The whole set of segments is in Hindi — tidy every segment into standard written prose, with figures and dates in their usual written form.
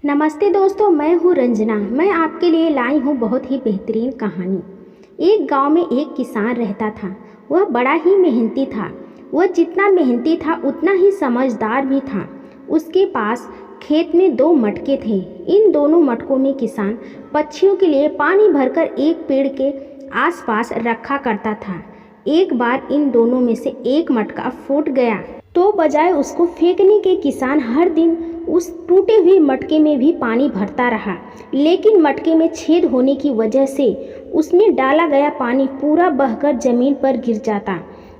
नमस्ते दोस्तों, मैं हूँ रंजना। मैं आपके लिए लाई हूँ बहुत ही बेहतरीन कहानी। एक गांव में एक किसान रहता था। वह बड़ा ही मेहनती था। वह जितना मेहनती था उतना ही समझदार भी था। उसके पास खेत में दो मटके थे। इन दोनों मटकों में किसान पक्षियों के लिए पानी भरकर एक पेड़ के आसपास रखा करता था। एक बार इन दोनों में से एक मटका फूट गया तो बजाय उसको फेंकने के किसान हर दिन उस टूटे हुए मटके में भी पानी भरता रहा। लेकिन मटके में छेद होने की वजह से उसमें डाला गया पानी पूरा बहकर जमीन पर गिर जाता,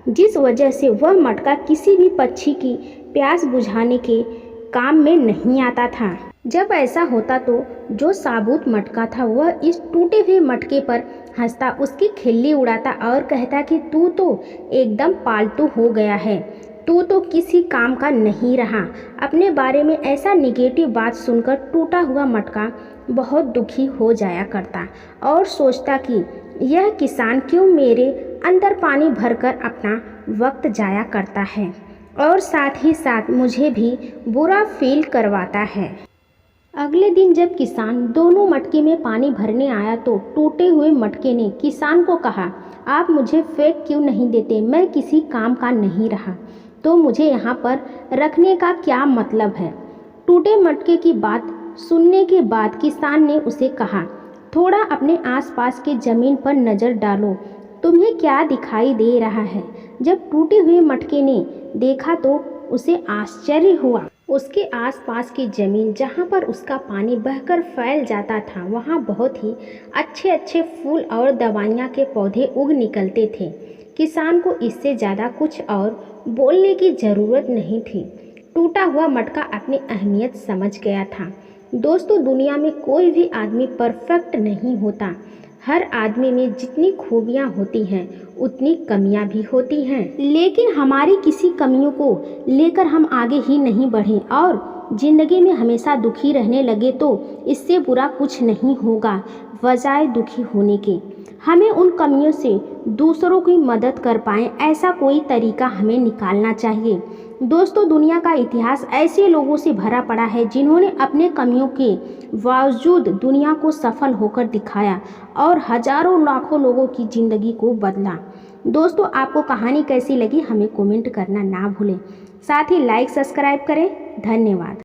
जिस वजह से वह मटका किसी भी पक्षी की प्यास बुझाने के काम में नहीं आता था। जब ऐसा होता तो जो साबुत मटका था वह इस टूटे हुए मटके पर हंसता, उसकी खिल्ली उड़ाता और कहता कि तू तो एकदम पालतू हो गया है, तू तो किसी काम का नहीं रहा। अपने बारे में ऐसा निगेटिव बात सुनकर टूटा हुआ मटका बहुत दुखी हो जाया करता और सोचता कि यह किसान क्यों मेरे अंदर पानी भरकर अपना वक्त जाया करता है और साथ ही साथ मुझे भी बुरा फील करवाता है। अगले दिन जब किसान दोनों मटके में पानी भरने आया तो टूटे हुए मटके ने किसान को कहा, आप मुझे फेंक क्यों नहीं देते? मैं किसी काम का नहीं रहा तो मुझे यहाँ पर रखने का क्या मतलब है? टूटे मटके की बात सुनने के बाद किसान ने उसे कहा, थोड़ा अपने आसपास के ज़मीन पर नज़र डालो, तुम्हें क्या दिखाई दे रहा है? जब टूटे हुए मटके ने देखा तो उसे आश्चर्य हुआ। उसके आसपास की ज़मीन जहाँ पर उसका पानी बहकर फैल जाता था वहाँ बहुत ही अच्छे अच्छे फूल और दवाइयाँ के पौधे उग निकलते थे। किसान को इससे ज़्यादा कुछ और बोलने की ज़रूरत नहीं थी। टूटा हुआ मटका अपनी अहमियत समझ गया था। दोस्तों, दुनिया में कोई भी आदमी परफेक्ट नहीं होता। हर आदमी में जितनी खूबियाँ होती हैं उतनी कमियाँ भी होती हैं, लेकिन हमारी किसी कमियों को लेकर हम आगे ही नहीं बढ़ें और ज़िंदगी में हमेशा दुखी रहने लगे तो इससे बुरा कुछ नहीं होगा। बजाय दुखी होने के हमें उन कमियों से दूसरों की मदद कर पाएँ, ऐसा कोई तरीका हमें निकालना चाहिए। दोस्तों, दुनिया का इतिहास ऐसे लोगों से भरा पड़ा है जिन्होंने अपने कमियों के बावजूद दुनिया को सफल होकर दिखाया और हजारों लाखों लोगों की ज़िंदगी को बदला। दोस्तों, आपको कहानी कैसी लगी हमें कमेंट करना ना भूलें। साथ ही लाइक सब्सक्राइब करें। धन्यवाद।